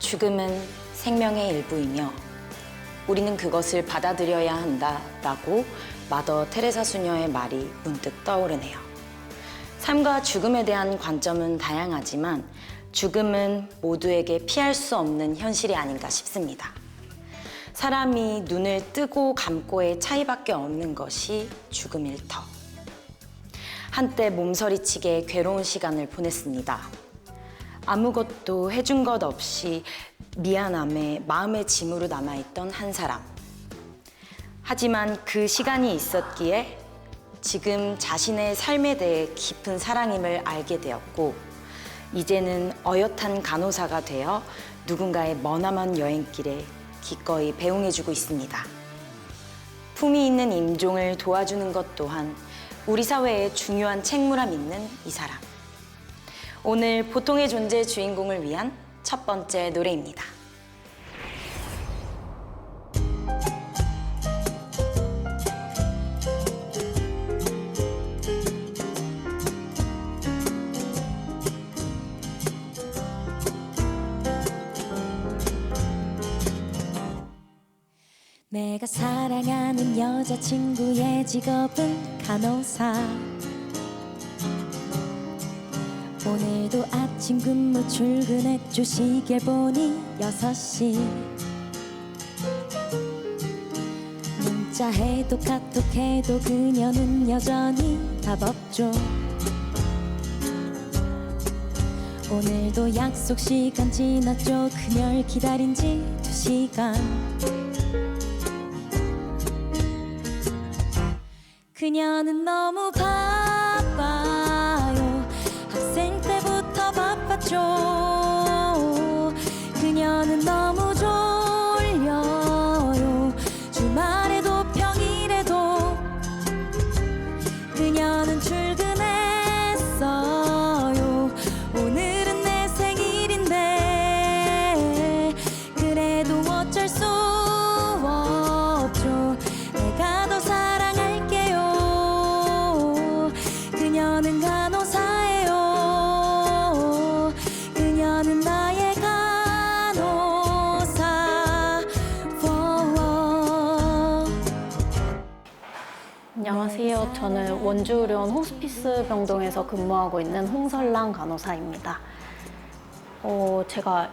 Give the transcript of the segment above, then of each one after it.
죽음은 생명의 일부이며 우리는 그것을 받아들여야 한다라고 마더 테레사 수녀의 말이 문득 떠오르네요. 삶과 죽음에 대한 관점은 다양하지만 죽음은 모두에게 피할 수 없는 현실이 아닌가 싶습니다. 사람이 눈을 뜨고 감고의 차이밖에 없는 것이 죽음일 터. 한때 몸서리치게 괴로운 시간을 보냈습니다. 아무것도 해준 것 없이 미안함에 마음의 짐으로 남아있던 한 사람. 하지만 그 시간이 있었기에 지금 자신의 삶에 대해 깊은 사랑임을 알게 되었고 이제는 어엿한 간호사가 되어 누군가의 머나먼 여행길에 기꺼이 배웅해주고 있습니다. 품위 있는 임종을 도와주는 것 또한 우리 사회에 중요한 책무람 있는 이 사람. 오늘 보통의 존재 주인공을 위한 첫 번째 노래입니다. 내가 사랑하는 여자친구의 직업은 간호사. 오늘도 아침 근무 출근했죠. 시계 보니 6시. 문자해도 카톡해도 그녀는 여전히 답 없죠. 오늘도 약속 시간 지났죠. 그녀를 기다린 지 2시간. 그녀는 너무 바빠요. 학생 때부터 바빴죠. 그녀는 너무 졸려요. 주말에도 평일에도 그녀는 출근했어요. 오늘은 내 생일인데 그래도 어쩔 수 없죠. 내가 더 사랑할게요. 그녀는 간호사예요. 그녀는 나의 간호사. 안녕하세요. 저는 원주의료원 호스피스 병동에서 근무하고 있는 홍설랑 간호사입니다. 제가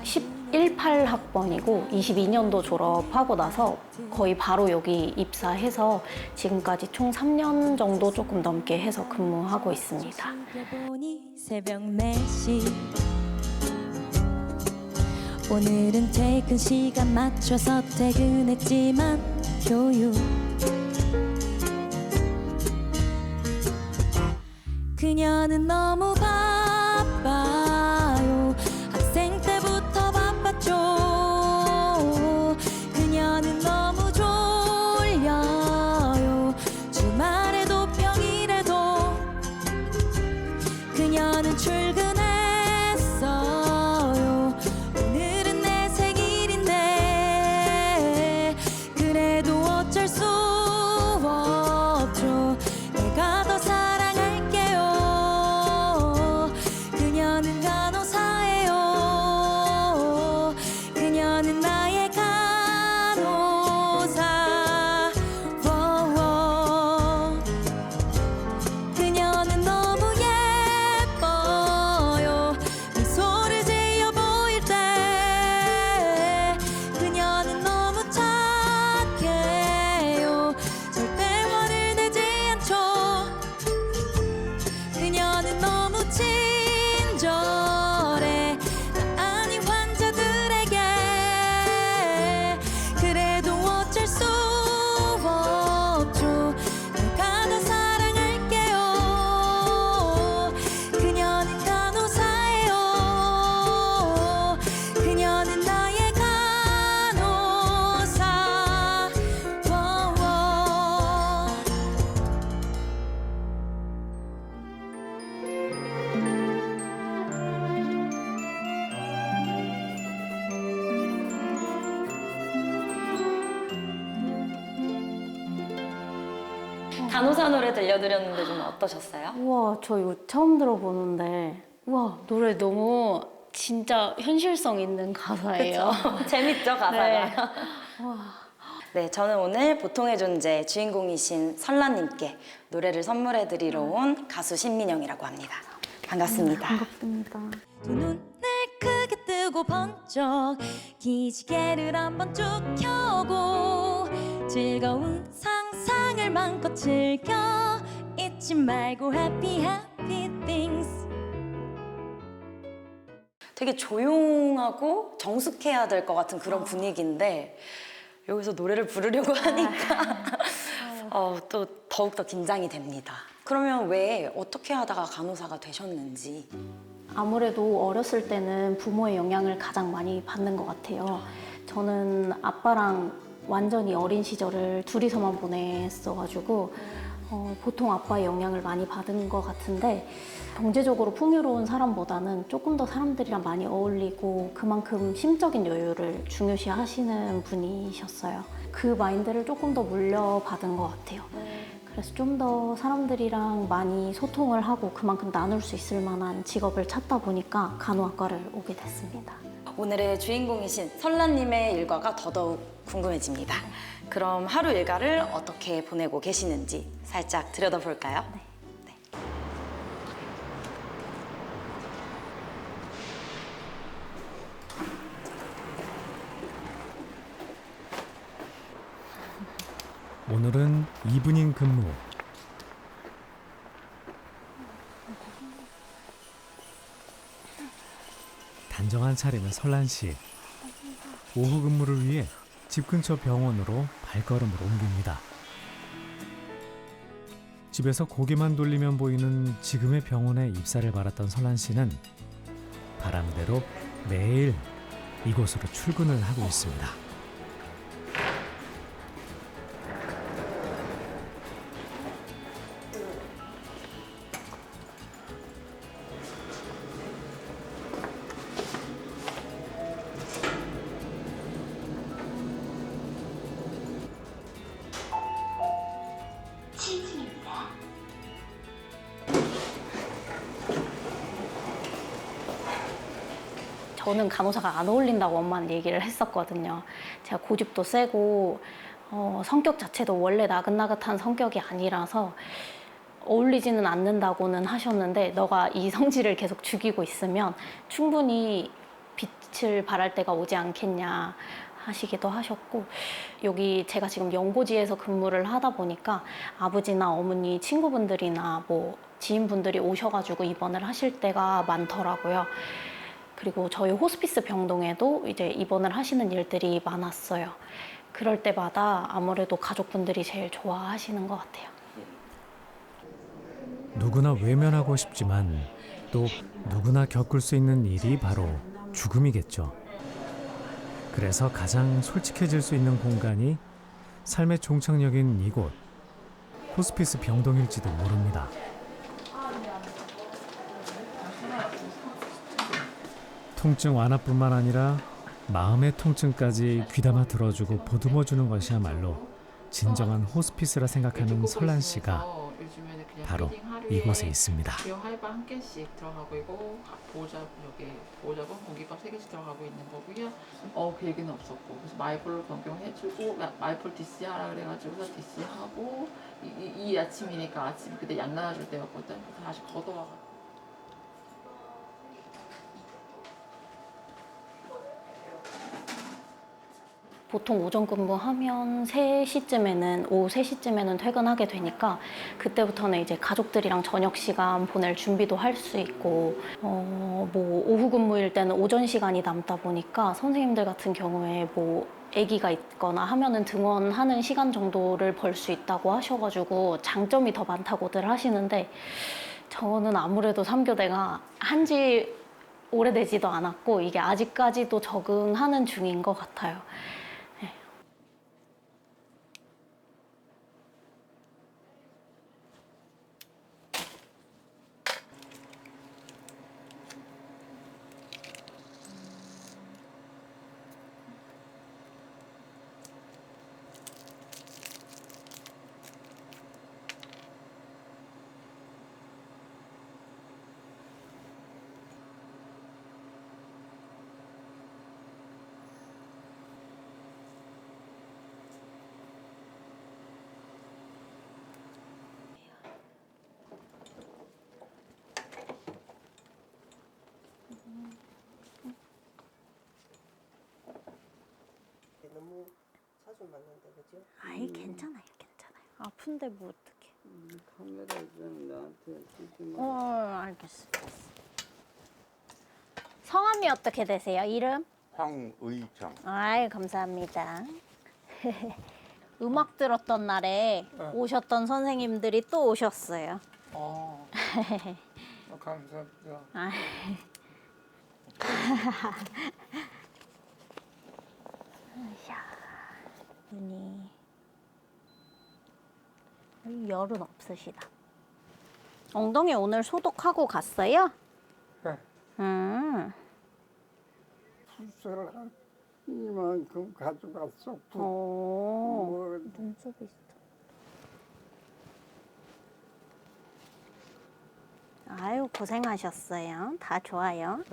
18학번이고 22년도 졸업하고 나서 거의 바로 여기 입사해서 지금까지 총 3년 정도 조금 넘게 해서 근무하고 있습니다. 새벽 4시. 오늘은 퇴근 시간 맞춰서 퇴근했지만 교육. 그녀는 너무 바빠요. 학생 때부터 바빴죠. 그녀는 너무 졸려요. 주말에도 평일에도 그녀는 출근했어요. 오늘은 내 생일인데 그래도 어쩔 수 없죠. 내가 더 사랑할게요. 그녀는 간호사예요. 그녀는 나의 간호사. 그녀는 너무 예뻐요. 미소를 지어 보일 때 그녀는 너무 착해요. 절대 화를 내지 않죠. 그녀는 너무 친절해. 나 아닌 환자들에게. 그래도 어쩔 수 없죠. 내가 더 사랑할게요. 그녀는 간호사예요. 그녀는 나의 간호사. 간호사 노래 들려드렸는데 좀 어떠셨어요? 우와, 저 이거 처음 들어보는데 우와, 노래 너무 진짜 현실성 있는 가사예요. 재밌죠, 가사가? 네. 네, 저는 오늘 보통의 존재 주인공이신 설라님께 노래를 선물해드리러 온 가수 신민영이라고 합니다. 반갑습니다. 반갑습니다. 두 눈을 크게 뜨고 번쩍 기지개를 한번 쭉 켜고 즐거운 상상을 마음껏 즐겨 잊지 말고 happy happy things. 되게 조용하고 정숙해야 될 것 같은 그런 분위기인데 여기서 노래를 부르려고 하니까 또 더욱더 긴장이 됩니다. 그러면 왜 어떻게 하다가 간호사가 되셨는지. 아무래도 어렸을 때는 부모의 영향을 가장 많이 받는 것 같아요. 저는 아빠랑 완전히 어린 시절을 둘이서만 보냈어가지고 보통 아빠의 영향을 많이 받은 것 같은데 경제적으로 풍요로운 사람보다는 조금 더 사람들이랑 많이 어울리고 그만큼 심적인 여유를 중요시 하시는 분이셨어요. 그 마인드를 조금 더 물려받은 것 같아요. 그래서 좀 더 사람들이랑 많이 소통을 하고 그만큼 나눌 수 있을 만한 직업을 찾다 보니까 간호학과를 오게 됐습니다. 오늘의 주인공이신 설라님의 일과가 더더욱 궁금해집니다. 그럼 하루 일과를 어떻게 보내고 계시는지 살짝 들여다볼까요? 네. 오늘은 이브닝 근무. 단정한 차림의 설란 씨. 오후 근무를 위해 집 근처 병원으로 발걸음을 옮깁니다. 집에서 고개만 돌리면 보이는 지금의 병원에 입사를 바랐던 설란 씨는 바람대로 매일 이곳으로 출근을 하고 있습니다. 저는 간호사가 안 어울린다고 엄마는 얘기를 했었거든요. 제가 고집도 세고 성격 자체도 원래 나긋나긋한 성격이 아니라서 어울리지는 않는다고는 하셨는데 너가 이 성질을 계속 죽이고 있으면 충분히 빛을 발할 때가 오지 않겠냐 하시기도 하셨고 여기 제가 지금 연고지에서 근무를 하다 보니까 아버지나 어머니 친구분들이나 뭐 지인분들이 오셔가지고 입원을 하실 때가 많더라고요. 그리고 저희 호스피스 병동에도 이제 입원을 하시는 일들이 많았어요. 그럴 때마다 아무래도 가족분들이 제일 좋아하시는 것 같아요. 누구나 외면하고 싶지만 또 누구나 겪을 수 있는 일이 바로 죽음이겠죠. 그래서 가장 솔직해질 수 있는 공간이 삶의 종착역인 이곳, 호스피스 병동일지도 모릅니다. 통증 완화뿐만 아니라 마음의 통증까지 귀담아 들어주고 보듬어주는 것이야말로 진정한 호스피스라 생각하는 설란 씨가 바로 이곳에 있습니다. 하이바 한 개씩 들어가고 있고 보호자분 공깃밥 3개씩 들어가고 있는 거고요. 그 얘기는 없었고 그래서 마이볼로 변경해주고 마이볼 DC 하라 그래가지고 DC 하고 이 아침이니까 아침 그때 약 나눠줄 때였거든. 다시 걷어와가지고. 보통 오전 근무하면 3시쯤에는 오후 3시쯤에는 퇴근하게 되니까 그때부터는 이제 가족들이랑 저녁 시간 보낼 준비도 할 수 있고 뭐 오후 근무일 때는 오전 시간이 남다 보니까 선생님들 같은 경우에 뭐 아기가 있거나 하면은 등원하는 시간 정도를 벌 수 있다고 하셔가지고 장점이 더 많다고들 하시는데 저는 아무래도 3교대가 한지 오래되지도 않았고 이게 아직까지도 적응하는 중인 것 같아요. 너무 자주 만난다 그죠? 아이 괜찮아요, 괜찮아요. 아픈데 뭐 어떡해. 카메라 좀 나한테 쓰지 마. 알겠습니다. 성함이 어떻게 되세요? 이름? 황의정. 아이 감사합니다. 음악 들었던 날에 오셨던 선생님들이 또 오셨어요. 감사합니다. 아. 눈이 열은 없으시다. 엉덩이 오늘 소독하고 갔어요? 네. 수술한 이만큼 가져갔어. 뭐, 눈썹이 있어. 아유 고생하셨어요. 다 좋아요.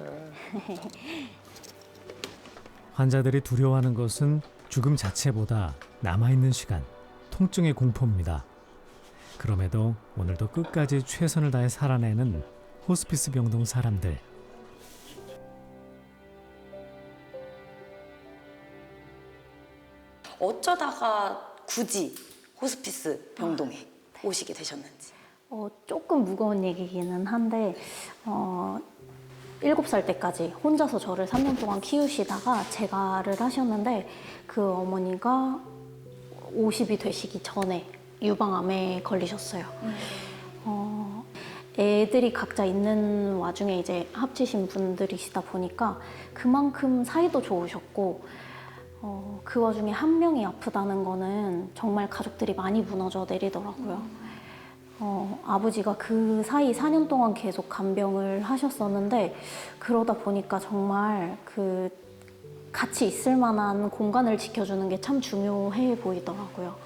환자들이 두려워하는 것은 죽음 자체보다 남아있는 시간, 통증의 공포입니다. 그럼에도 오늘도 끝까지 최선을 다해 살아내는 호스피스 병동 사람들. 어쩌다가 굳이 호스피스 병동에 오시게 되셨는지. 조금 무거운 얘기기는 한데 7살 때까지 혼자서 저를 3년 동안 키우시다가 재가를 하셨는데 그 어머니가 50이 되시기 전에 유방암에 걸리셨어요. 애들이 각자 있는 와중에 이제 합치신 분들이시다 보니까 그만큼 사이도 좋으셨고 그 와중에 한 명이 아프다는 거는 정말 가족들이 많이 무너져 내리더라고요. 아버지가 그 사이 4년 동안 계속 간병을 하셨었는데 그러다 보니까 정말 그 같이 있을 만한 공간을 지켜주는 게 참 중요해 보이더라고요.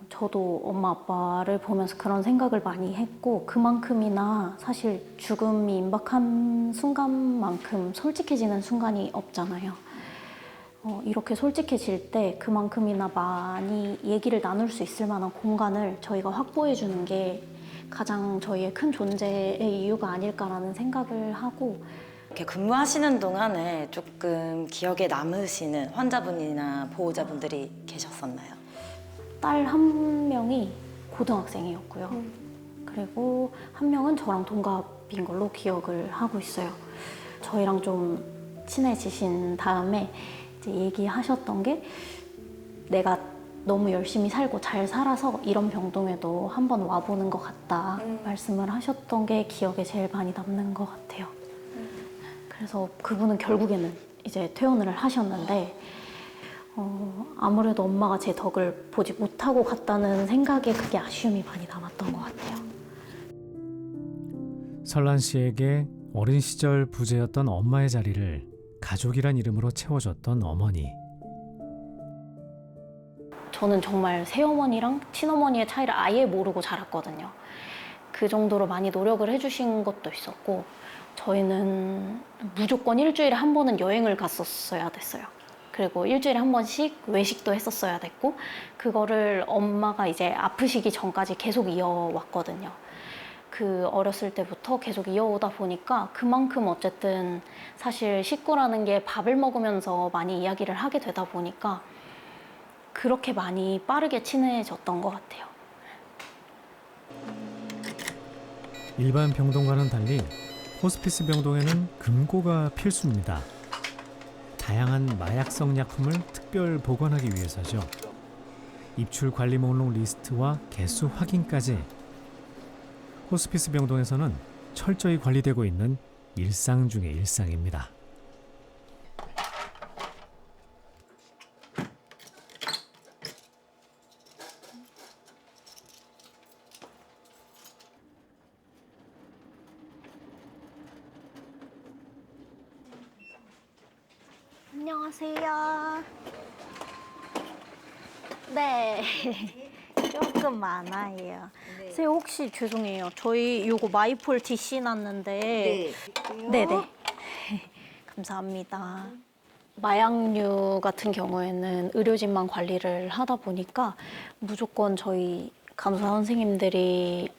저도 엄마 아빠를 보면서 그런 생각을 많이 했고 그만큼이나 사실 죽음이 임박한 순간만큼 솔직해지는 순간이 없잖아요. 이렇게 솔직해질 때 그만큼이나 많이 얘기를 나눌 수 있을 만한 공간을 저희가 확보해 주는 게 가장 저희의 큰 존재의 이유가 아닐까라는 생각을 하고 이렇게 근무하시는 동안에 조금 기억에 남으시는 환자분이나 보호자분들이 계셨었나요? 딸 한 명이 고등학생이었고요. 그리고 한 명은 저랑 동갑인 걸로 기억을 하고 있어요. 저희랑 좀 친해지신 다음에 이제 얘기하셨던 게 내가 너무 열심히 살고 잘 살아서 이런 병동에도 한번 와보는 것 같다 말씀을 하셨던 게 기억에 제일 많이 남는 것 같아요. 그래서 그분은 결국에는 이제 퇴원을 하셨는데 아무래도 엄마가 제 덕을 보지 못하고 갔다는 생각에 그게 아쉬움이 많이 남았던 것 같아요. 설란 씨에게 어린 시절 부재였던 엄마의 자리를 가족이란 이름으로 채워줬던 어머니. 저는 정말 새어머니랑 친어머니의 차이를 아예 모르고 자랐거든요. 그 정도로 많이 노력을 해주신 것도 있었고 저희는 무조건 일주일에 한 번은 여행을 갔었어야 됐어요. 그리고 일주일에 한 번씩 외식도 했었어야 됐고 그거를 엄마가 이제 아프시기 전까지 계속 이어왔거든요. 그 어렸을 때부터 계속 이어오다 보니까 그만큼 어쨌든 사실 식구라는 게 밥을 먹으면서 많이 이야기를 하게 되다 보니까 그렇게 많이 빠르게 친해졌던 것 같아요. 일반 병동과는 달리 호스피스 병동에는 금고가 필수입니다. 다양한 마약성 약품을 특별 보관하기 위해서죠. 입출 관리 목록 리스트와 개수 확인까지 호스피스 병동에서는 철저히 관리되고 있는 일상 중의 일상입니다. 안녕하세요. 네. 조금 많아요. 선생님 혹시 죄송해요. 저희 요거 마이폴 DC 났는데. 네네. 감사합니다. 마약류 같은 경우에는 의료진만 관리를 하다 보니까 무조건 저희 간호사 선생님들이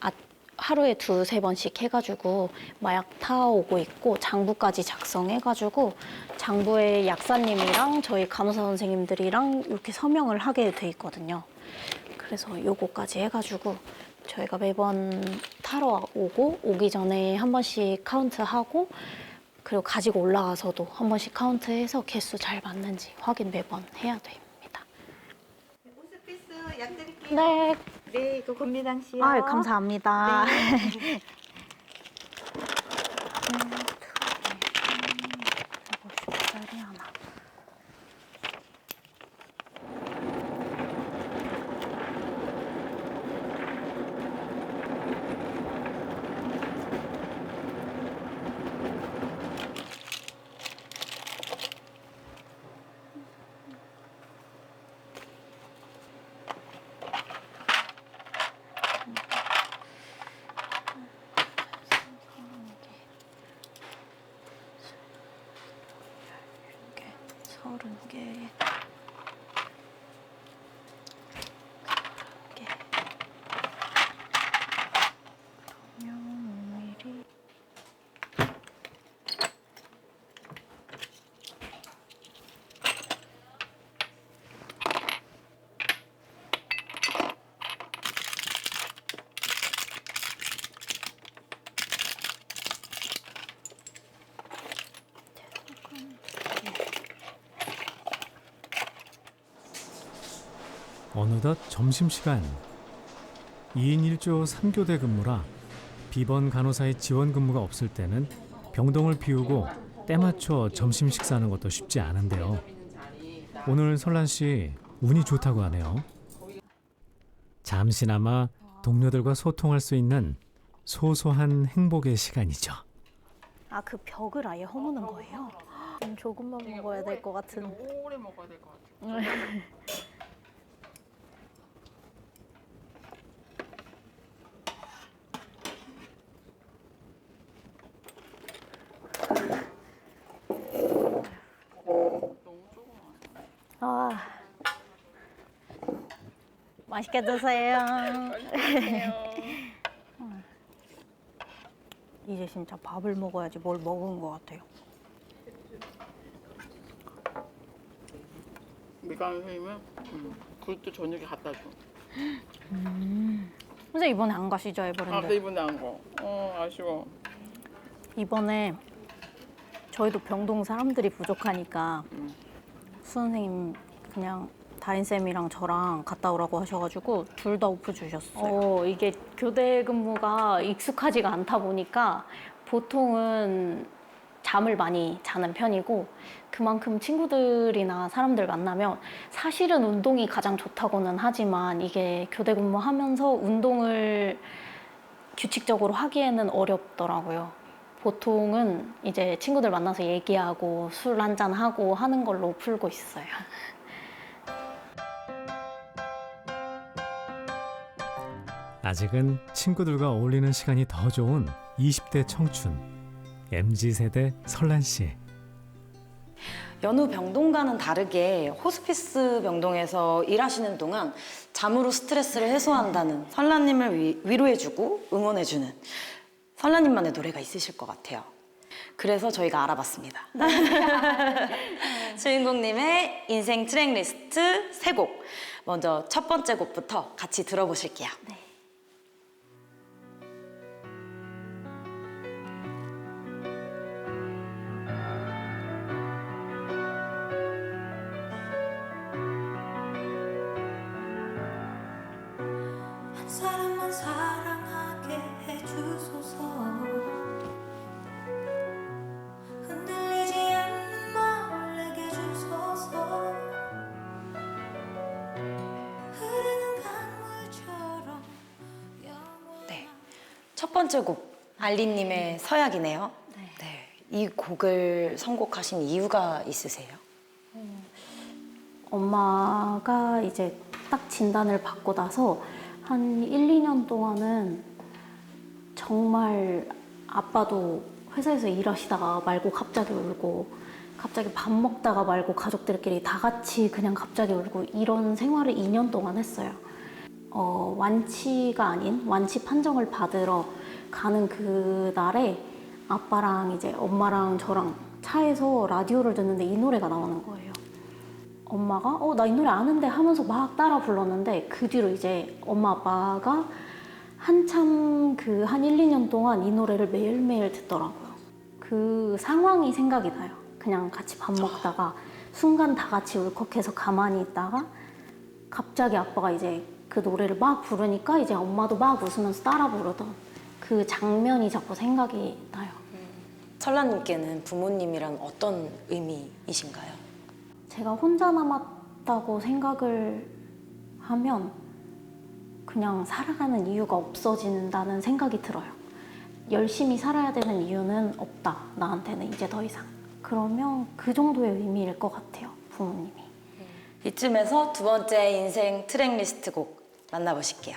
하루에 2-3번씩 해가지고 마약 타오고 있고 장부까지 작성해가지고 장부에 약사님이랑 저희 간호사 선생님들이랑 이렇게 서명을 하게 돼 있거든요. 그래서 요거까지 해가지고 저희가 매번 타러 오기 전에 한 번씩 카운트하고 그리고 가지고 올라가서도 한 번씩 카운트해서 개수 잘 맞는지 확인 매번 해야 됩니다. 호스피스 약 드릴게요. 네, 네, 이거 권미당 씨요. 아, 감사합니다. 네. 150짜리 하나. 이렇게 30개. 그러면 5mm. 어느덧 점심시간. 2인 1조 3교대 근무라 비번 간호사의 지원 근무가 없을 때는 병동을 비우고 때 맞춰 점심 식사하는 것도 쉽지 않은데요. 오늘 설란 씨 운이 좋다고 하네요. 잠시나마 동료들과 소통할 수 있는 소소한 행복의 시간이죠. 아, 그 벽을 아예 허무는 거예요? 좀 조금만 먹어야 될 것 같은. 오래 먹어야 될 것 같아. 아, 맛있게 드세요. 이제 진짜 밥을 먹어야지 뭘 먹은 것 같아요. 미간 선생님은 그것도 저녁에 갖다 줘. 선생님 이번에 안 가시죠, 아, 에버랜드? 내 이번에 안 거. 아쉬워. 이번에 저희도 병동 사람들이 부족하니까 수 선생님 그냥 다인쌤이랑 저랑 갔다 오라고 하셔가지고 둘 다 오프 주셨어요. 이게 교대 근무가 익숙하지가 않다 보니까 보통은 잠을 많이 자는 편이고 그만큼 친구들이나 사람들 만나면 사실은 운동이 가장 좋다고는 하지만 이게 교대 근무하면서 운동을 규칙적으로 하기에는 어렵더라고요. 보통은 이제 친구들 만나서 얘기하고 술 한잔하고 하는 걸로 풀고 있어요. 아직은 친구들과 어울리는 시간이 더 좋은 20대 청춘 MZ세대 설란 씨. 여느 병동과는 다르게 호스피스 병동에서 일하시는 동안 잠으로 스트레스를 해소한다는 설라님을 위로해주고 응원해주는 설라님만의 노래가 있으실 것 같아요. 그래서 저희가 알아봤습니다. 주인공님의 인생 트랙리스트 3곡. 먼저 첫 번째 곡부터 같이 들어보실게요. 네. 한 사람만 사랑하게 해주소서 흔들리지 않는 마음을 내게 주소서 흐르는 강물처럼 영원한 네. 첫 번째 곡, 알리님의 서약이네요. 네. 이 곡을 선곡하신 이유가 있으세요? 엄마가 이제 딱 진단을 받고 나서 한 1-2년 동안은 정말 아빠도 회사에서 일하시다가 말고 갑자기 울고 갑자기 밥 먹다가 말고 가족들끼리 다 같이 그냥 갑자기 울고 이런 생활을 2년 동안 했어요. 완치가 아닌 완치 판정을 받으러 가는 그날에 아빠랑 이제 엄마랑 저랑 차에서 라디오를 듣는데 이 노래가 나오는 거예요. 엄마가 나 이 노래 아는데 하면서 막 따라 불렀는데 그 뒤로 이제 엄마 아빠가 한참 그 한 1, 2년 동안 이 노래를 매일매일 듣더라고요. 그 상황이 생각이 나요. 그냥 같이 밥 먹다가 순간 다 같이 울컥해서 가만히 있다가 갑자기 아빠가 이제 그 노래를 막 부르니까 이제 엄마도 막 웃으면서 따라 부르던 그 장면이 자꾸 생각이 나요. 설라님께는 부모님이란 어떤 의미이신가요? 제가 혼자 남았다고 생각을 하면 그냥 살아가는 이유가 없어진다는 생각이 들어요. 열심히 살아야 되는 이유는 없다, 나한테는 이제 더 이상. 그러면 그 정도의 의미일 것 같아요, 부모님이. 이쯤에서 두 번째 인생 트랙 리스트 곡 만나보실게요.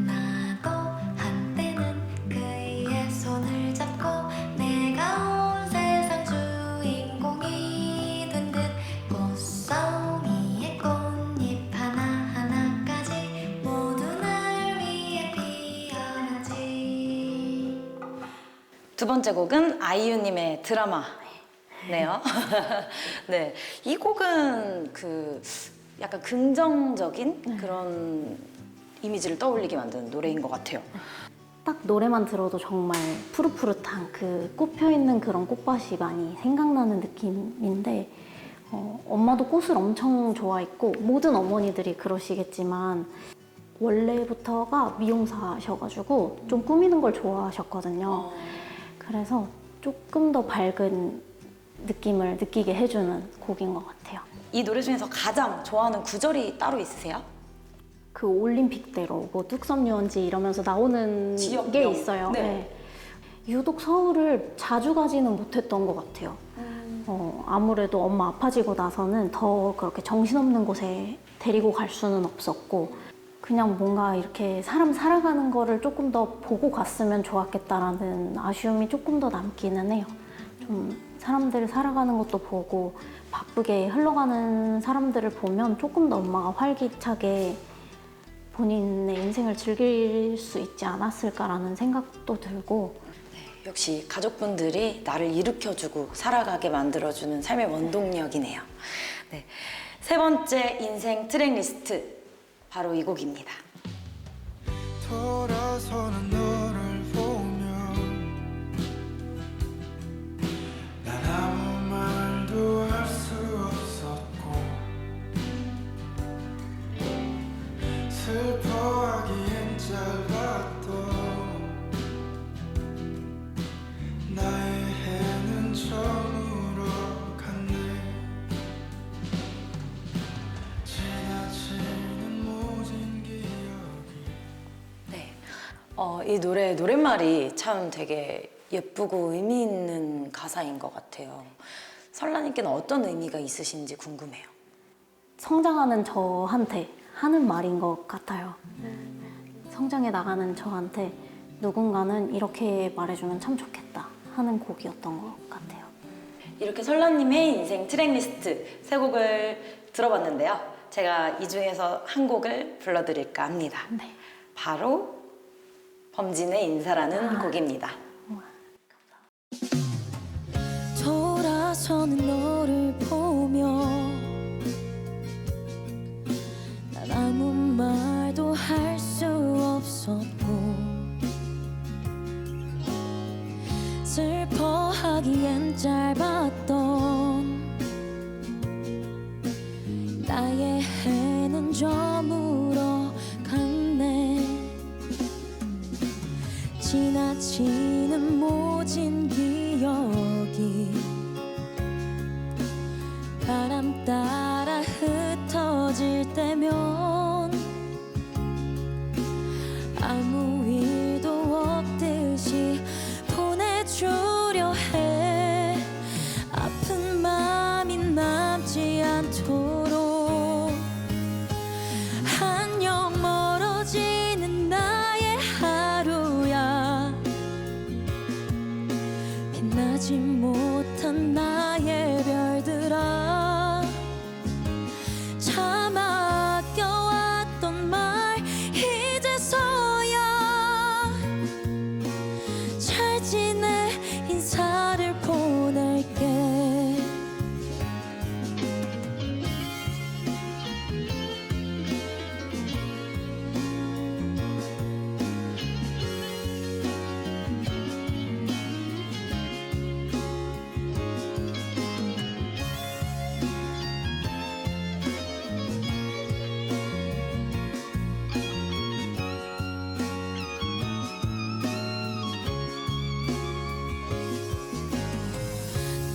나도 한때는 그의 손을 잡고 내가 온 세상 주인공이 된 듯 꽃송이의 꽃잎 하나하나까지 모두 날 위해 피어나지. 두 번째 곡은 아이유님의 드라마네요. 네, 이 곡은 그 약간 긍정적인 그런 이미지를 떠올리게 만드는 노래인 것 같아요. 딱 노래만 들어도 정말 푸릇푸릇한 그 꽃펴있는 그런 꽃밭이 많이 생각나는 느낌인데 엄마도 꽃을 엄청 좋아했고 모든 어머니들이 그러시겠지만 원래부터가 미용사셔가지고 좀 꾸미는 걸 좋아하셨거든요. 그래서 조금 더 밝은 느낌을 느끼게 해주는 곡인 것 같아요. 이 노래 중에서 가장 좋아하는 구절이 따로 있으세요? 그 올림픽대로 뭐 뚝섬 유원지 이러면서 나오는 지역명. 게 있어요. 네. 네. 유독 서울을 자주 가지는 못했던 것 같아요. 아무래도 엄마 아파지고 나서는 더 그렇게 정신없는 곳에 데리고 갈 수는 없었고 그냥 뭔가 이렇게 사람 살아가는 거를 조금 더 보고 갔으면 좋았겠다라는 아쉬움이 조금 더 남기는 해요. 좀 사람들 살아가는 것도 보고 바쁘게 흘러가는 사람들을 보면 조금 더 엄마가 활기차게 본인의 인생을 즐길 수 있지 않았을까라는 생각도 들고 역시 가족분들이 나를 일으켜주고 살아가게 만들어주는 삶의 원동력이네요. 네, 세 번째 인생 트랙 리스트 바로 이 곡입니다. 돌아서는 너를 보며 난 아무 말도 할 수 없었고 슬퍼하기엔 짧았던 나의 해는 처음으로 갔네. 지나치는 모진 기억이. 네, 이 노랫말이 참 되게 예쁘고 의미 있는 가사인 것 같아요. 설라님께는 어떤 의미가 있으신지 궁금해요. 성장하는 저한테 하는 말인 것 같아요. 성장해 나가는 저한테 누군가는 이렇게 말해주면 참 좋겠다 하는 곡이었던 것 같아요. 이렇게 설라님의 인생 트랙 리스트 세 곡을 들어봤는데요. 제가 이 중에서 한 곡을 불러드릴까 합니다. 네. 바로 범진의 인사라는 곡입니다. 돌아서는 너를 보며 난 아무 말도 할 수 없었고 슬퍼하기엔 짧았던 나의 해는 저물어 갔네. 지나치는 모진 기억이 바람 따라 흩어질 때면 아무 일도 없듯이 보내주려 해. 아픈 마음이 남지 않도록 안녕 멀어지는 나의 하루야. 빛나지 못한 나의 별들아 참 아껴왔던 말 이제서야 잘 지내 인사를 보낼게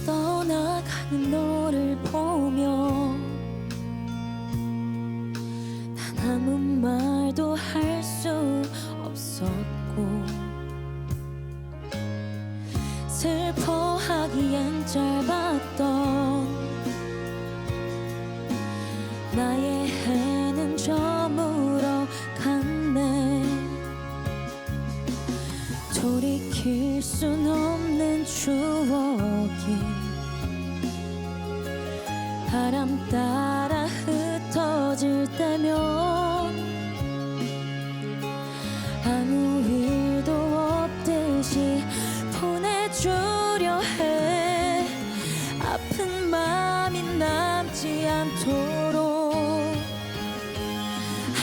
떠나가는 너를 보며 단 아무 말도 할 수 없었고 슬퍼하기엔 짧았던 나의 해는 저물어 갔네 돌이킬 순 없는 추억이 바람 따라 흩어질 때면 아무 일도 없듯이 보내주려 해 아픈 마음이 남지 않도록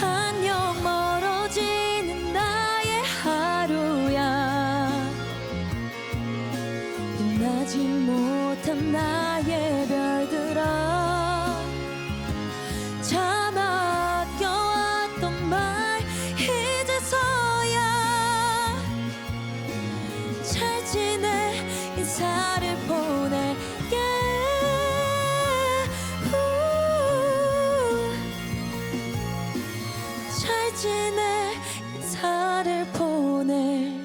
안녕 멀어지는 나의 하루야 빛나지 못한 나의 별들아 참 아껴왔던 말 이제서야 잘 지내 인사를 보낼게 잘 지내 인사를 보낼게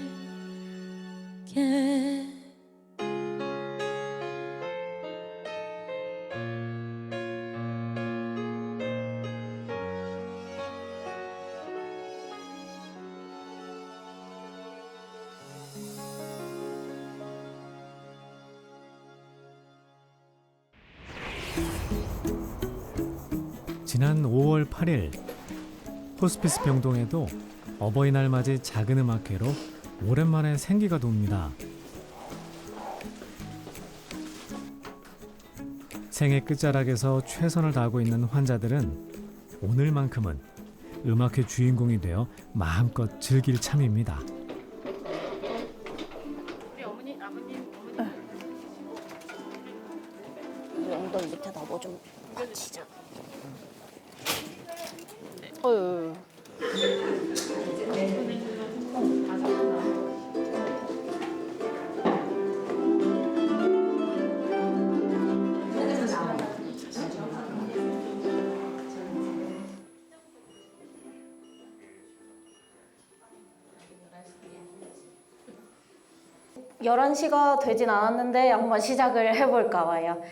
지난 5월 8일 호스피스 병동에도 어버이날 맞이 작은 음악회로 오랜만에 생기가 돕니다. 생애 끝자락에서 최선을 다하고 있는 환자들은 오늘만큼은 음악회 주인공이 되어 마음껏 즐길 참입니다. 우리 엉덩이 밑에다 뭐 좀 받치자. 어휴. 열한 시가 되진 않았는데 한번 시작을 해볼까 봐요.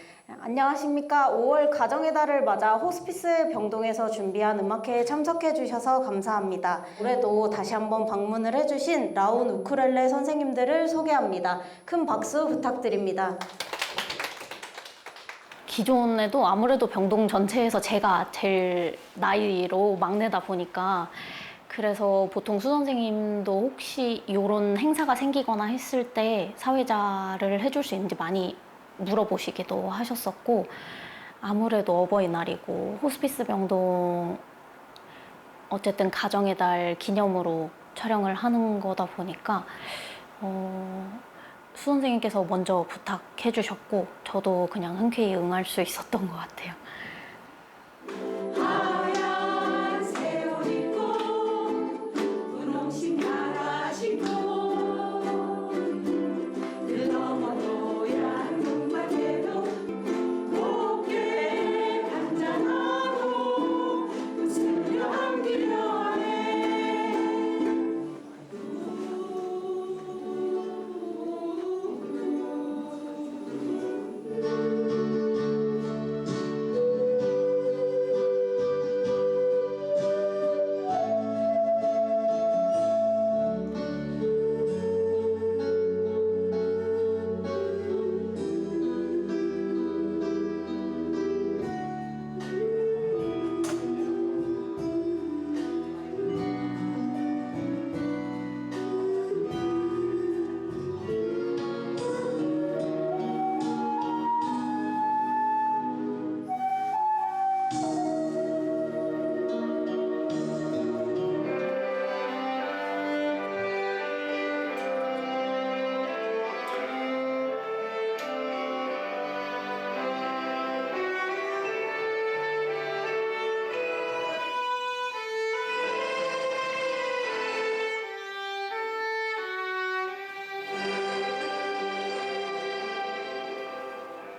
안녕하십니까. 5월 가정의 달을 맞아 호스피스 병동에서 준비한 음악회에 참석해 주셔서 감사합니다. 올해도 다시 한번 방문을 해주신 라운 우쿨렐레 선생님들을 소개합니다. 큰 박수 부탁드립니다. 기존에도 아무래도 병동 전체에서 제가 제일 나이로 막내다 보니까 그래서 보통 수선생님도 혹시 이런 행사가 생기거나 했을 때 사회자를 해줄 수 있는지 많이 물어보시기도 하셨었고 아무래도 어버이날이고 호스피스 병동 어쨌든 가정의 달 기념으로 촬영을 하는 거다 보니까 수선생님께서 먼저 부탁해 주셨고 저도 그냥 흔쾌히 응할 수 있었던 것 같아요.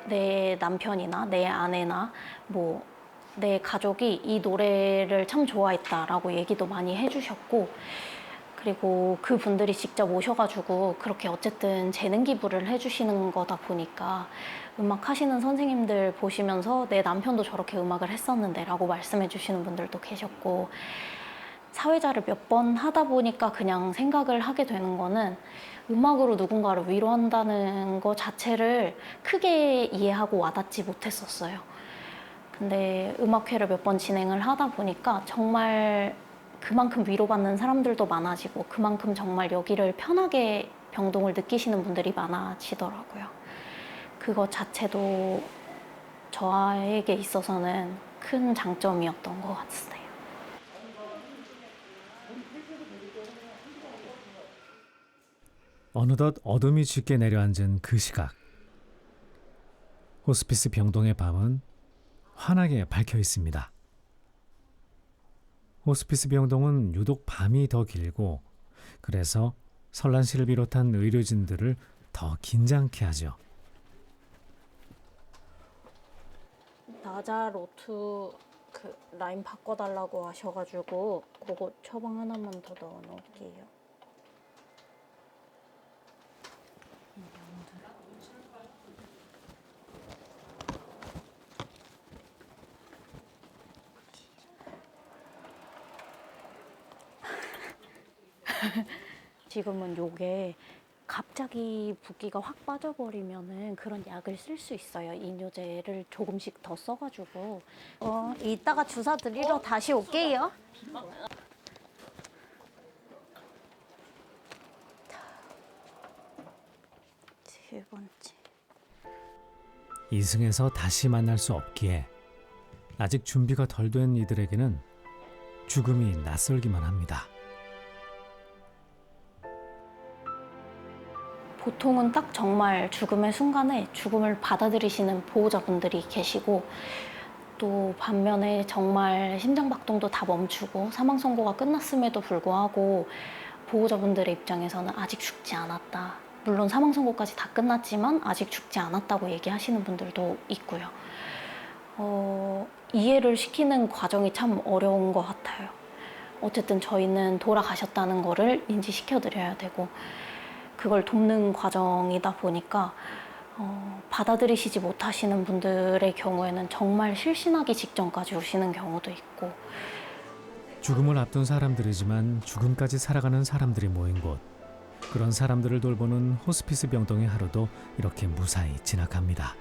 내 남편이나 내 아내나 뭐 내 가족이 이 노래를 참 좋아했다라고 얘기도 많이 해주셨고, 그리고 그분들이 직접 오셔가지고 그렇게 어쨌든 재능 기부를 해주시는 거다 보니까 음악 하시는 선생님들 보시면서 내 남편도 저렇게 음악을 했었는데 라고 말씀해 주시는 분들도 계셨고, 사회자를 몇 번 하다 보니까 그냥 생각을 하게 되는 거는 음악으로 누군가를 위로한다는 거 자체를 크게 이해하고 와닿지 못했었어요. 근데 음악회를 몇 번 진행을 하다 보니까 정말 그만큼 위로받는 사람들도 많아지고 그만큼 정말 여기를 편하게 병동을 느끼시는 분들이 많아지더라고요. 그거 자체도 저에게 있어서는 큰 장점이었던 것 같아요. 어느덧 어둠이 짙게 내려앉은 그 시각. 호스피스 병동의 밤은 환하게 밝혀 있습니다. 호스피스 병동은 유독 밤이 더 길고 그래서 설란 씨를 비롯한 의료진들을 더 긴장케 하죠. 나자 로트 그 라인 바꿔달라고 하셔가지고 그거 처방 하나만 더 넣어 놓을게요. 지금은 요게 갑자기 붓기가 확 빠져버리면은 그런 약을 쓸 수 있어요. 이뇨제를 조금씩 더 써가지고. 이따가 주사 드리러 다시 올게요. 세 번째. 이승에서 다시 만날 수 없기에 아직 준비가 덜 된 이들에게는 죽음이 낯설기만 합니다. 보통은 딱 정말 죽음의 순간에 죽음을 받아들이시는 보호자분들이 계시고, 또 반면에 정말 심장박동도 다 멈추고 사망 선고가 끝났음에도 불구하고 보호자분들의 입장에서는 아직 죽지 않았다. 물론 사망 선고까지 다 끝났지만 아직 죽지 않았다고 얘기하시는 분들도 있고요. 이해를 시키는 과정이 참 어려운 것 같아요. 어쨌든 저희는 돌아가셨다는 거를 인지시켜드려야 되고 그걸 돕는 과정이다 보니까 받아들이시지 못하시는 분들의 경우에는 정말 실신하기 직전까지 오시는 경우도 있고. 죽음을 앞둔 사람들이지만 죽음까지 살아가는 사람들이 모인 곳. 그런 사람들을 돌보는 호스피스 병동의 하루도 이렇게 무사히 지나갑니다.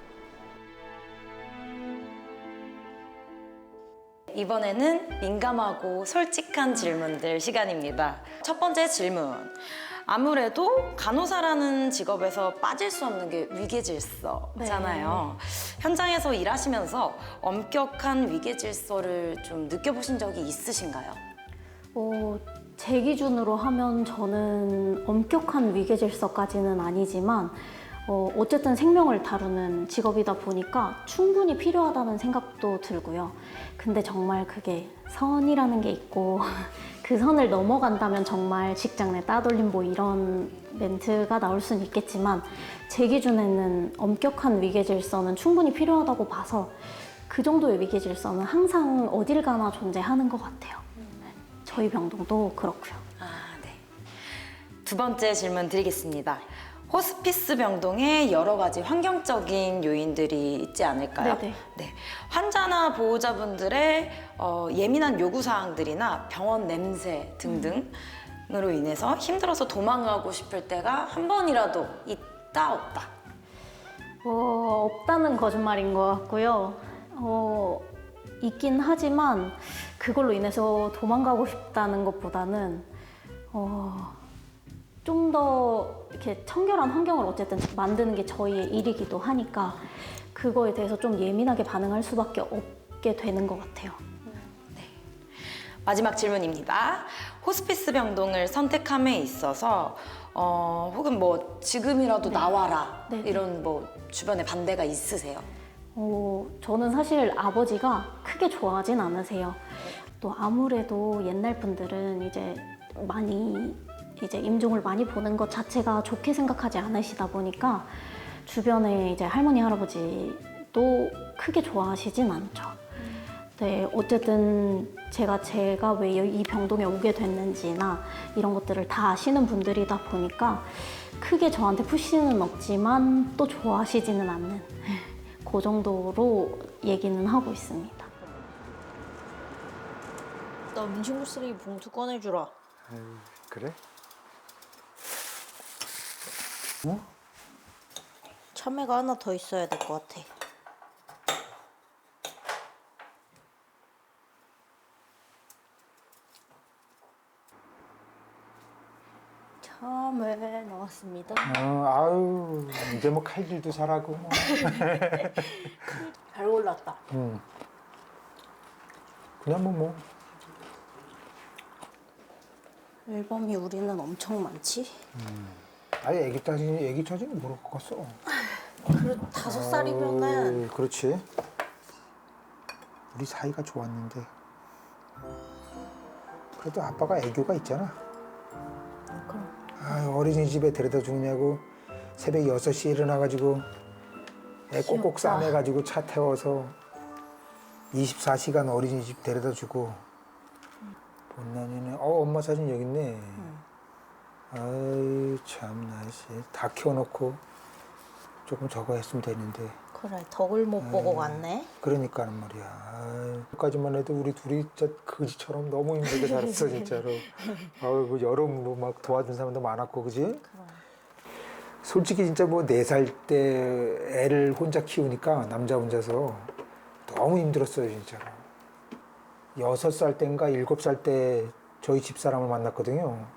이번에는 민감하고 솔직한 질문들 시간입니다. 첫 번째 질문. 아무래도 간호사라는 직업에서 빠질 수 없는 게 위계질서잖아요. 현장에서 일하시면서 엄격한 위계질서를 좀 느껴보신 적이 있으신가요? 제 기준으로 하면 저는 엄격한 위계질서까지는 아니지만 어쨌든 생명을 다루는 직업이다 보니까 충분히 필요하다는 생각도 들고요. 근데 정말 그게 선이라는 게 있고 그 선을 넘어간다면 정말 직장 내 따돌림 뭐 이런 멘트가 나올 수는 있겠지만 제 기준에는 엄격한 위계질서는 충분히 필요하다고 봐서 그 정도의 위계질서는 항상 어딜 가나 존재하는 것 같아요. 저희 병동도 그렇고요. 네. 두 번째 질문 드리겠습니다. 호스피스 병동에 여러 가지 환경적인 요인들이 있지 않을까요? 네네. 네. 환자나 보호자분들의 예민한 요구사항들이나 병원 냄새 등등으로 인해서 힘들어서 도망가고 싶을 때가 한 번이라도 있다 없다? 없다는 거짓말인 것 같고요. 있긴 하지만 그걸로 인해서 도망가고 싶다는 것보다는 좀 더 이렇게 청결한 환경을 어쨌든 만드는 게 저희의 일이기도 하니까 그거에 대해서 좀 예민하게 반응할 수밖에 없게 되는 것 같아요. 네. 마지막 질문입니다. 호스피스 병동을 선택함에 있어서 혹은 뭐 지금이라도 나와라 이런 뭐 주변에 반대가 있으세요? 저는 사실 아버지가 크게 좋아하진 않으세요. 또 아무래도 옛날 분들은 이제 임종을 많이 보는 것 자체가 좋게 생각하지 않으시다 보니까 주변에 이제 할머니, 할아버지도 크게 좋아하시진 않죠. 네, 어쨌든 제가 왜 이 병동에 오게 됐는지나 이런 것들을 다 아시는 분들이다 보니까 크게 저한테 푸시는 없지만 또 좋아하시지는 않는 그 정도로 얘기는 하고 있습니다. 나 음식물 쓰레기 봉투 꺼내주라. 그래? 참외가 하나 더 있어야 될 것 같아. 참외 나왔습니다. 아유, 이제 뭐 칼질도 잘하고. 뭐. 잘 골랐다. 그냥 뭐. 앨범이 우리는 엄청 많지? 아니, 애기 처지는 모를 것 같어. 그래, 5살이면은 그렇지. 우리 사이가 좋았는데. 그래도 아빠가 애교가 있잖아. 그럼. 아유, 어린이집에 데려다 주냐고 새벽 6시에 일어나가지고 애 꼭꼭 싸매가지고 차 태워서 24시간 어린이집 데려다 주고 본난이네. 엄마 사진 여기 있네. 아이 참나 다 키워놓고 조금 저거 했으면 되는데. 그래, 덕을 못 보고 갔네. 그러니까는 말이야. 여기까지만 해도 우리 둘이 진짜 거지처럼 너무 힘들게 살았어 진짜로. 그 여름으로 막 도와준 사람도 많았고, 그지? 그럼. 솔직히 진짜 뭐 4살 때 애를 혼자 키우니까 남자 혼자서 너무 힘들었어요 진짜로. 6살 때인가 7살 때 저희 집사람을 만났거든요.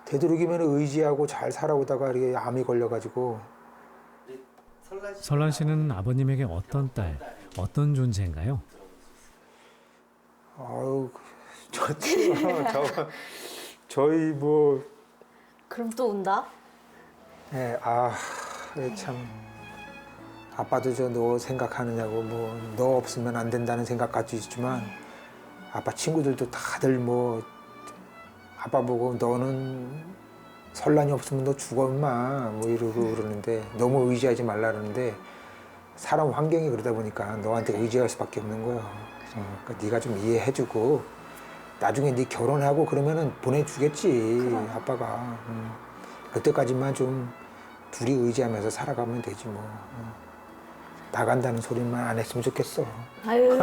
되도록이면 의지하고 잘 살아오다가 이렇게 암이 걸려가지고. 설란 씨는 아버님에게 어떤 딸, 어떤 존재인가요? 아유, 저희 뭐. 그럼 또 운다? 네, 참. 아빠도 너 생각하느냐고, 뭐, 너 없으면 안 된다는 생각 가지고 있지만, 아빠 친구들도 다들 뭐, 아빠 보고 너는 설란이 없으면 너 죽어, 임마. 뭐 이러고 그러는데, 너무 의지하지 말라 그러는데, 사람 환경이 그러다 보니까 너한테 의지할 수밖에 없는 거야. 그러니까 네가 좀 이해해주고, 나중에 네 결혼하고 그러면은 보내주겠지, 아빠가. 그때까지만 좀 둘이 의지하면서 살아가면 되지 뭐. 나간다는 소리만 안 했으면 좋겠어. 아유.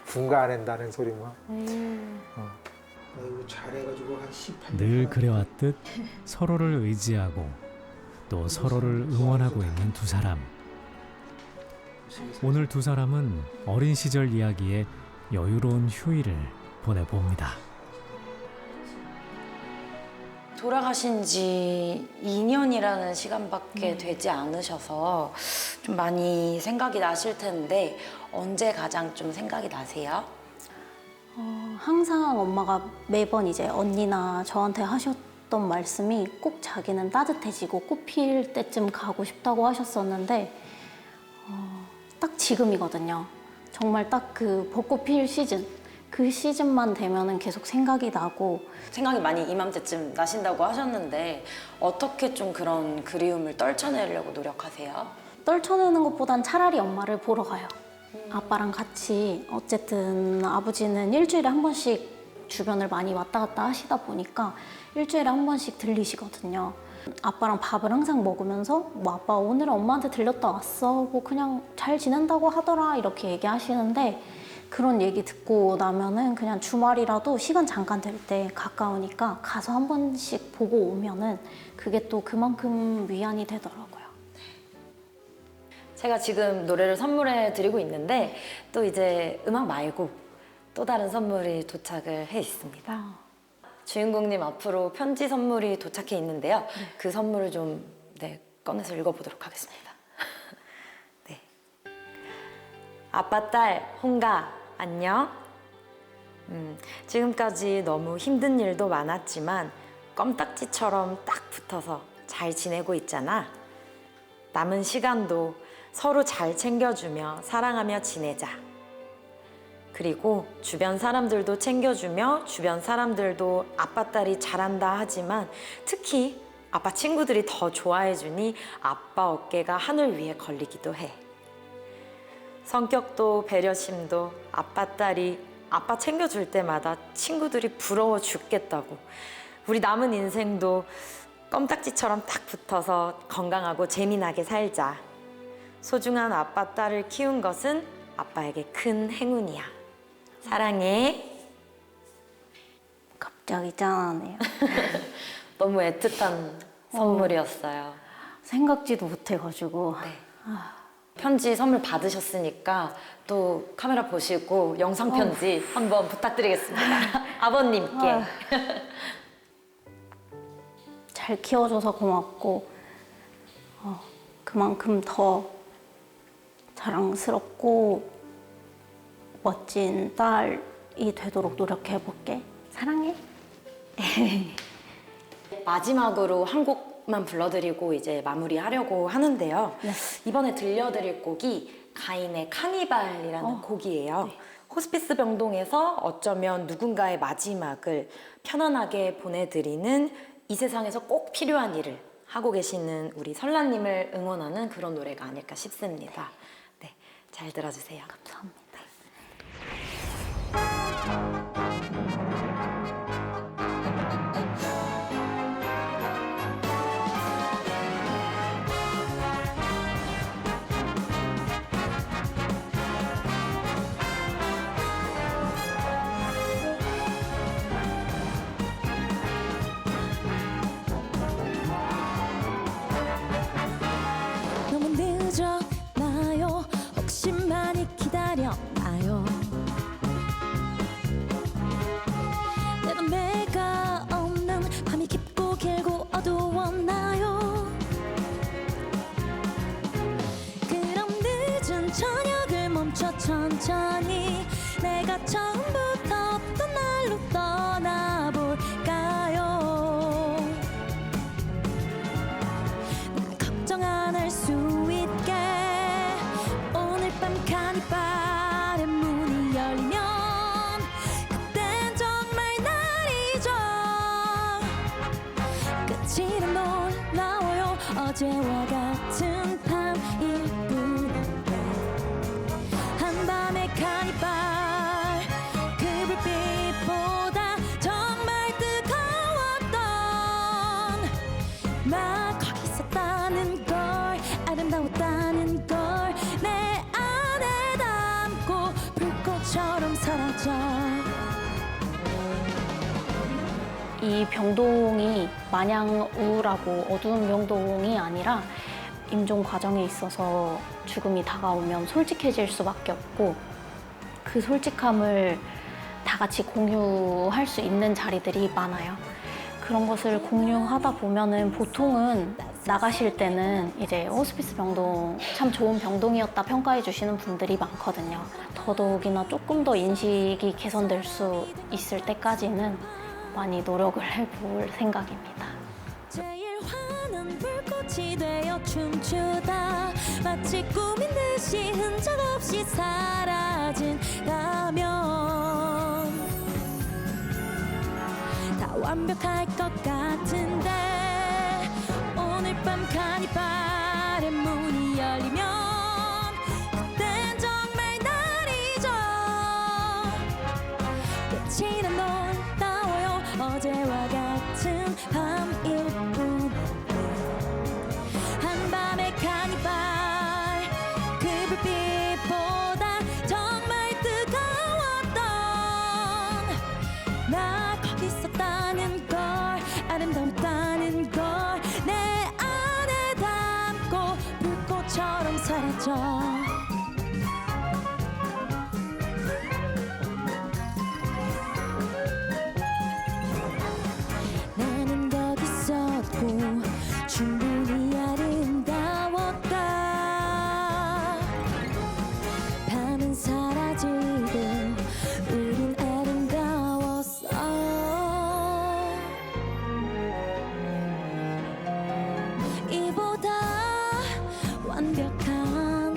분가 안 한다는 소리만. 아이고, 잘해가지고 한 18년. 늘 그래왔듯 서로를 의지하고 또 서로를 응원하고 있는 두 사람. 오늘 두 사람은 어린 시절 이야기에 여유로운 휴일을 보내봅니다. 돌아가신 지 2년이라는 시간밖에 되지 않으셔서 좀 많이 생각이 나실 텐데 언제 가장 좀 생각이 나세요? 항상 엄마가 매번 이제 언니나 저한테 하셨던 말씀이 꼭 자기는 따뜻해지고 꽃 필 때쯤 가고 싶다고 하셨었는데 딱 지금이거든요. 정말 딱 그 벚꽃 필 시즌, 그 시즌만 되면은 계속 생각이 나고. 생각이 많이 이맘때쯤 나신다고 하셨는데 어떻게 좀 그런 그리움을 떨쳐내려고 노력하세요? 떨쳐내는 것보단 차라리 엄마를 보러 가요. 아빠랑 같이. 어쨌든 아버지는 일주일에 한 번씩 주변을 많이 왔다 갔다 하시다 보니까 일주일에 한 번씩 들리시거든요. 아빠랑 밥을 항상 먹으면서 뭐 아빠 오늘은 엄마한테 들렸다 왔어, 뭐 그냥 잘 지낸다고 하더라 이렇게 얘기하시는데, 그런 얘기 듣고 나면은 그냥 주말이라도 시간 잠깐 될 때 가까우니까 가서 한 번씩 보고 오면은 그게 또 그만큼 위안이 되더라고요. 제가 지금 노래를 선물해 드리고 있는데 또 이제 음악 말고 또 다른 선물이 도착을 해 있습니다. 주인공님 앞으로 편지 선물이 도착해 있는데요. 그 선물을 좀 꺼내서 읽어보도록 하겠습니다. 네. 아빠, 딸, 홍가, 안녕. 지금까지 너무 힘든 일도 많았지만 껌딱지처럼 딱 붙어서 잘 지내고 있잖아. 남은 시간도 서로 잘 챙겨주며 사랑하며 지내자. 그리고 주변 사람들도 챙겨주며 주변 사람들도 아빠, 딸이 잘한다 하지만 특히 아빠 친구들이 더 좋아해주니 아빠 어깨가 하늘 위에 걸리기도 해. 성격도 배려심도 아빠 딸이 아빠 챙겨줄 때마다 친구들이 부러워 죽겠다고. 우리 남은 인생도 껌딱지처럼 딱 붙어서 건강하고 재미나게 살자. 소중한 아빠 딸을 키운 것은 아빠에게 큰 행운이야. 사랑해. 갑자기 짠하네요. 너무 애틋한 선물이었어요. 생각지도 못해가지고. 네. 편지 선물 받으셨으니까 또 카메라 보시고 영상 편지 한번 부탁드리겠습니다. 아버님께. 잘 키워줘서 고맙고 그만큼 더 자랑스럽고 멋진 딸이 되도록 노력해볼게. 사랑해. 마지막으로 한 곡만 불러드리고 이제 마무리하려고 하는데요. 네. 이번에 들려드릴 곡이 가인의 카니발이라는 곡이에요. 호스피스 병동에서 어쩌면 누군가의 마지막을 편안하게 보내드리는 이 세상에서 꼭 필요한 일을 하고 계시는 우리 설라님을 응원하는 그런 노래가 아닐까 싶습니다. 네, 잘 들어주세요. 감사합니다. 너무 늦었나요? 혹시 많이 기다렸나요? 내가 내가 없는 밤이 깊고 길고 어두웠나요? 그럼 늦은 저녁을 멈춰 천천히 내가 처음부터 어떤 날로 떠나볼까요? 걱정 안 할 수 있게 오늘 밤 카니발의 문이 열리면 그땐 정말 날이죠. 끝이 놀라워요. 어제와 같은 밤일 뿐인데 한밤의 카니발 그 불빛보다 정말 뜨거웠던 나 거기 있었다는 걸 아름다웠다는 걸 내 안에 담고 불꽃처럼 사라져. 이 병동이 마냥 우울하고 어두운 병동이 아니라 임종 과정에 있어서 죽음이 다가오면 솔직해질 수밖에 없고 그 솔직함을 다 같이 공유할 수 있는 자리들이 많아요. 그런 것을 공유하다 보면은 보통은 나가실 때는 이제 호스피스 병동 참 좋은 병동이었다 평가해 주시는 분들이 많거든요. 더더욱이나 조금 더 인식이 개선될 수 있을 때까지는 많이 노력을 해볼 생각입니다. 제일 환한 불꽃이 되어 춤추다 마치 꿈인 듯이 흔적 없이 사라진다면 다 완벽할 것 같은데 오늘 밤 카니발의 문이 열리면 그땐 정말 날이죠. 끝이 난 놀라워요. 어제와 같은 밤일 뿐인데 한밤의 카니발 그 불빛보다 정말 뜨거웠던 나 거기 있었다는 걸 아름다웠다는 걸 내 안에 담고 불꽃처럼 사라져. 나는 거기 있었고 충분히 아름다웠다. 밤은 사라지고 우린 아름다웠어. 이보다 완벽한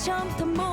처음부터